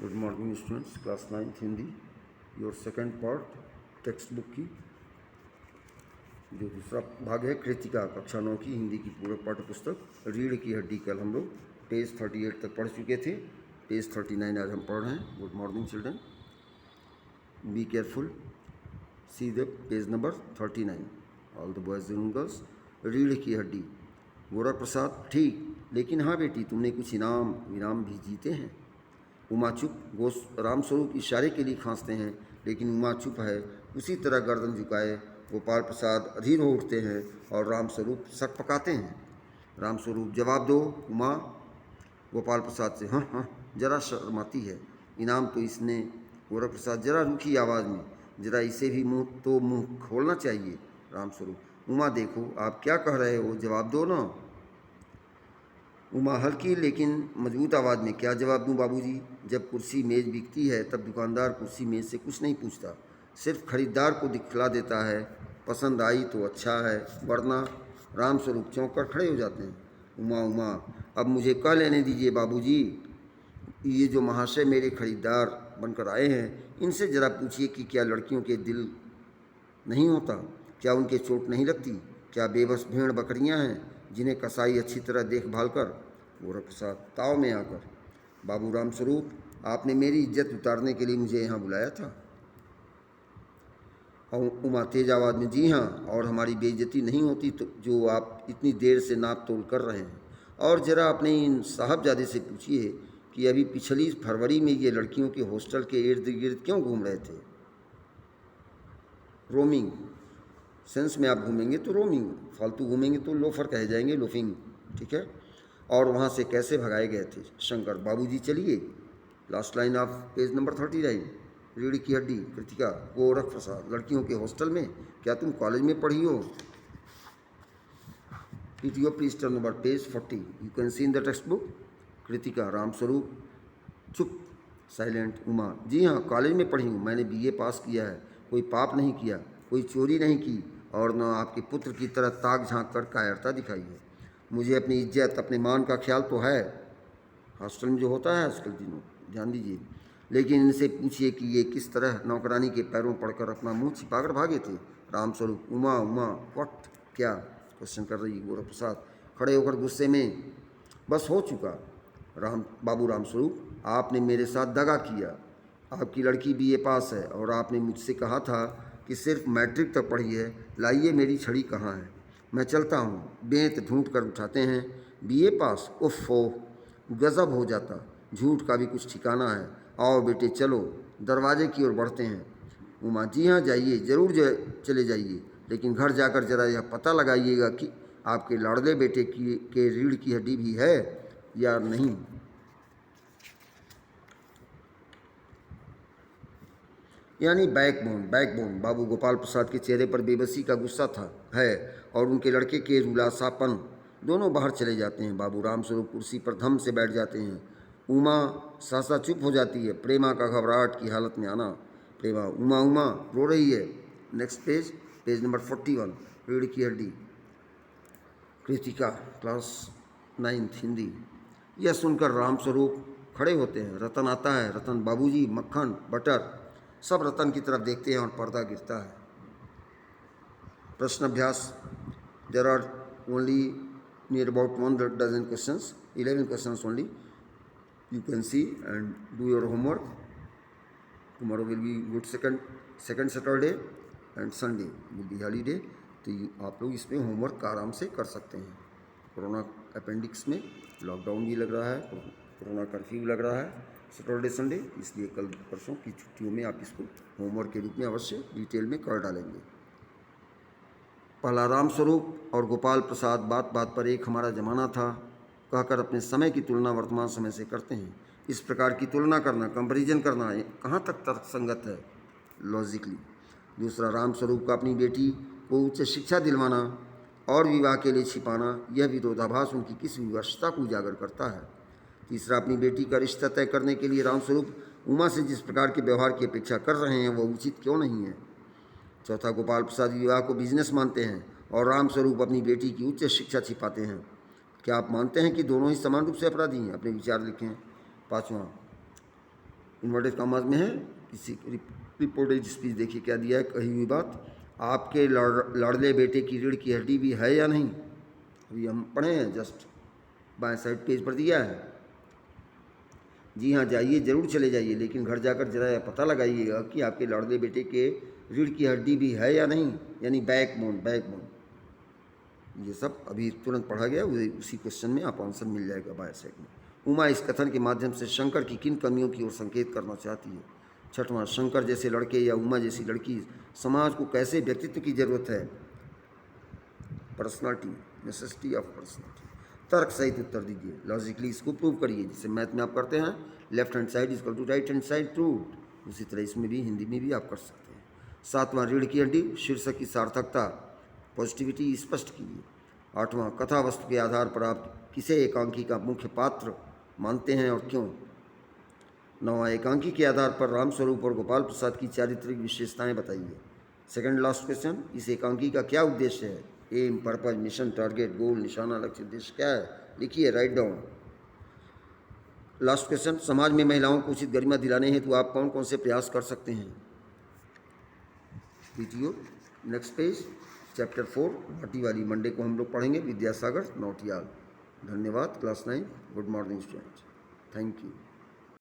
Good morning students, class 9th Hindi your second part text book की जो दूसरा भाग है कृतिका कक्षा 9 की हिंदी की पूरक पाठ्य पुस्तक रीढ़ की हड्डी। कल हम लोग पेज 38 तक पढ़ चुके थे। पेज 39 आज हम पढ़ रहे हैं। Good morning children, be careful, see the page number 39। All the boys and girls. रीढ़ की हड्डी। गोरा प्रसाद, ठीक, लेकिन हाँ बेटी, तुमने कुछ इनाम विनाम भी जीते हैं। उमा चुप। रामस्वरूप इशारे के लिए खांसते हैं, लेकिन उमा चुप है। उसी तरह गर्दन झुकाए गोपाल प्रसाद अधीर हो उठते हैं और रामस्वरूप सक पकाते हैं। रामस्वरूप, जवाब दो उमा। गोपाल प्रसाद से हाँ हाँ जरा शर्माती है। इनाम तो इसने। गोरख प्रसाद, जरा रूखी आवाज़ में, जरा इसे भी मुंह खोलना चाहिए। रामस्वरूप, उमा देखो आप क्या कह रहे हो, जवाब दो ना। उमा हल्की लेकिन मजबूत आवाज़ में, क्या जवाब दूं बाबूजी? जब कुर्सी मेज़ बिकती है तब दुकानदार कुर्सी मेज़ से कुछ नहीं पूछता, सिर्फ खरीदार को दिखला देता है। पसंद आई तो अच्छा है, वरना। रामस्वरूप चौंक कर खड़े हो जाते हैं। उमा, अब मुझे कह लेने दीजिए बाबूजी। ये जो महाशय मेरे खरीदार बनकर आए हैं, इनसे ज़रा पूछिए कि क्या लड़कियों के दिल नहीं होता? क्या उनके चोट नहीं लगती? क्या बेबस भेड़ बकरियां हैं जिन्हें कसाई अच्छी तरह देखभाल कर? गोरख प्रसाद ताव में आकर, बाबू रामस्वरूप, आपने मेरी इज्जत उतारने के लिए मुझे यहाँ बुलाया था? और उमा तेज आवाज़ में, जी हाँ, और हमारी बेइज्जती नहीं होती तो जो आप इतनी देर से नाप तोल कर रहे हैं। और ज़रा अपने इन साहबजादे से पूछिए कि अभी पिछली फरवरी में ये लड़कियों के हॉस्टल के इर्द गिर्द क्यों घूम रहे थे। रोमिंग सेंस में आप घूमेंगे तो रोमिंग, फालतू घूमेंगे तो लोफर कहे जाएंगे, लोफिंग, ठीक है। और वहाँ से कैसे भगाए गए थे? शंकर, बाबूजी चलिए, last line of page number 39। रीढ़ की हड्डी। कृतिका। गोरख प्रसाद, लड़कियों के हॉस्टल में? क्या तुम कॉलेज में पढ़ी हो? PTO please turn over page 40, you can see in the text book. Kritika. Ramswaroop चुप, साइलेंट। उमा, जी हाँ, कॉलेज में पढ़ी हूँ, मैंने बीए पास किया है, कोई पाप नहीं किया, कोई चोरी नहीं की, और न आपके पुत्र की तरह ताक झांक कर कायरता दिखाई है। मुझे अपनी इज्जत अपने मान का ख्याल तो है, हॉस्टल में जो होता है आजकल दिनों, ध्यान दीजिए। लेकिन इनसे पूछिए कि ये किस तरह नौकरानी के पैरों पड़कर अपना मुंह छिपाकर भागे थे। रामस्वरूप, उमा, व्हाट, क्या क्वेश्चन कर रही गोरख प्रसाद खड़े होकर गुस्से में। बस हो चुका। बाबू रामस्वरूप, आपने मेरे साथ दगा किया। आपकी लड़की बीए पास है और आपने मुझसे कहा था कि सिर्फ मैट्रिक तक पढ़ी है। लाइए मेरी छड़ी कहाँ है? मैं चलता हूँ। बेंत ढूंढ कर उठाते हैं। बीए पास? उफ़, गज़ब हो जाता। झूठ का भी कुछ ठिकाना है। आओ बेटे चलो, दरवाजे की ओर बढ़ते हैं। उमा, जी हाँ जाइए, ज़रूर चले जाइए, लेकिन घर जाकर ज़रा यह पता लगाइएगा कि आपके लाड़ले बेटे के रीढ़ की हड्डी भी है या नहीं। यानी बैकबोन। बाबू गोपाल प्रसाद के चेहरे पर बेबसी का गुस्सा था है और उनके लड़के के रुलासापन। दोनों बाहर चले जाते हैं। बाबू रामस्वरूप कुर्सी पर धम से बैठ जाते हैं। उमा सासा चुप हो जाती है। प्रेमा का घबराहट की हालत में आना। प्रेमा, उमा रो रही है। Next page, page number 41। रीढ़ की हड्डी। Kritika class 9th Hindi. यह सुनकर रामस्वरूप खड़े होते हैं। रतन आता है। रतन, बाबूजी, मक्खन, बटर। सब रतन की तरफ देखते हैं और पर्दा गिरता है। प्रश्न अभ्यास। There are only near about 1 dozen questions, 11 questions only. You can see and do your homework. Tomorrow will be good second Saturday and Sunday will be holiday. तो आप लोग इसमें होमवर्क आराम से कर सकते हैं। कोरोना अपेंडिक्स में लॉकडाउन भी लग रहा है, कोरोना कर्फ्यू लग रहा है सैटरडे संडे, इसलिए कल परसों की छुट्टियों में आप इसको होमवर्क के रूप में अवश्य डिटेल में कर डालेंगे। पहला, रामस्वरूप और गोपाल प्रसाद बात बात पर एक हमारा ज़माना था कहकर अपने समय की तुलना वर्तमान समय से करते हैं। इस प्रकार की तुलना करना, कंपैरिजन करना कहाँ तक तर्कसंगत है लॉजिकली। दूसरा, रामस्वरूप का अपनी बेटी को उच्च शिक्षा दिलवाना और विवाह के लिए छिपाना, यह विरोधाभास उनकी किस विवशता को उजागर करता है। तीसरा, अपनी बेटी का रिश्ता तय करने के लिए रामस्वरूप उमा से जिस प्रकार के व्यवहार की अपेक्षा कर रहे हैं वह उचित क्यों नहीं है। चौथा, गोपाल प्रसाद विवाह को बिजनेस मानते हैं और रामस्वरूप अपनी बेटी की उच्च शिक्षा छिपाते हैं। क्या आप मानते हैं कि दोनों ही समान रूप से अपराधी हैं? अपने विचार लिखें। पाँचवा, इन्वर्टेड कॉमास में है, किसी रिपोर्टेड स्पीच देखिए क्या दिया है, कही हुई बात, आपके लाडले बेटे की रीढ़ की हड्डी भी है या नहीं, अभी हम पढ़े हैं, जस्ट बाएं साइड पेज पर दिया है। जी हाँ, जाइए, ज़रूर चले जाइए, लेकिन घर जाकर जरा पता लगाइएगा कि आपके लाडले बेटे के रीढ़ की हड्डी भी है या नहीं, यानी बैकबोन। ये सब अभी तुरंत पढ़ा गया, उसी क्वेश्चन में आप आंसर मिल जाएगा बाएं साइड में। उमा इस कथन के माध्यम से शंकर की किन कमियों की ओर संकेत करना चाहती है? छठवां, शंकर जैसे लड़के या उमा जैसी लड़की समाज को कैसे व्यक्तित्व की जरूरत है? Personality, necessity of personality. तर्क सहित उत्तर दीजिए, लॉजिकली इसको प्रूव करिए, जैसे मैथ में आप करते हैं left hand side equal to right hand side proved, उसी तरह इसमें भी हिंदी में भी आप कर सकते हैं। सातवां, रीढ़ की हड्डी शीर्षक की सार्थकता, पॉजिटिविटी स्पष्ट कीजिए। आठवां, कथा वस्तु के आधार पर आप किसे एकांकी का मुख्य पात्र मानते हैं और क्यों? नौवां, एकांकी के आधार पर रामस्वरूप और गोपाल प्रसाद की चारित्रिक विशेषताएं बताइए। सेकंड लास्ट क्वेश्चन, इस एकांकी का क्या उद्देश्य है? एम, पर्पज, मिशन, टारगेट, गोल, निशाना, लक्ष्य, उद्देश्य क्या है? लिखिए, राइट डाउन। लास्ट क्वेश्चन, समाज में महिलाओं को उचित गरिमा दिलाने हेतु आप कौन कौन से प्रयास कर सकते हैं? Video next page, chapter 4 Bhati वाली, मंडे को हम लोग पढ़ेंगे, विद्यासागर नौटियाल। धन्यवाद। Class 9, good morning student, thank you.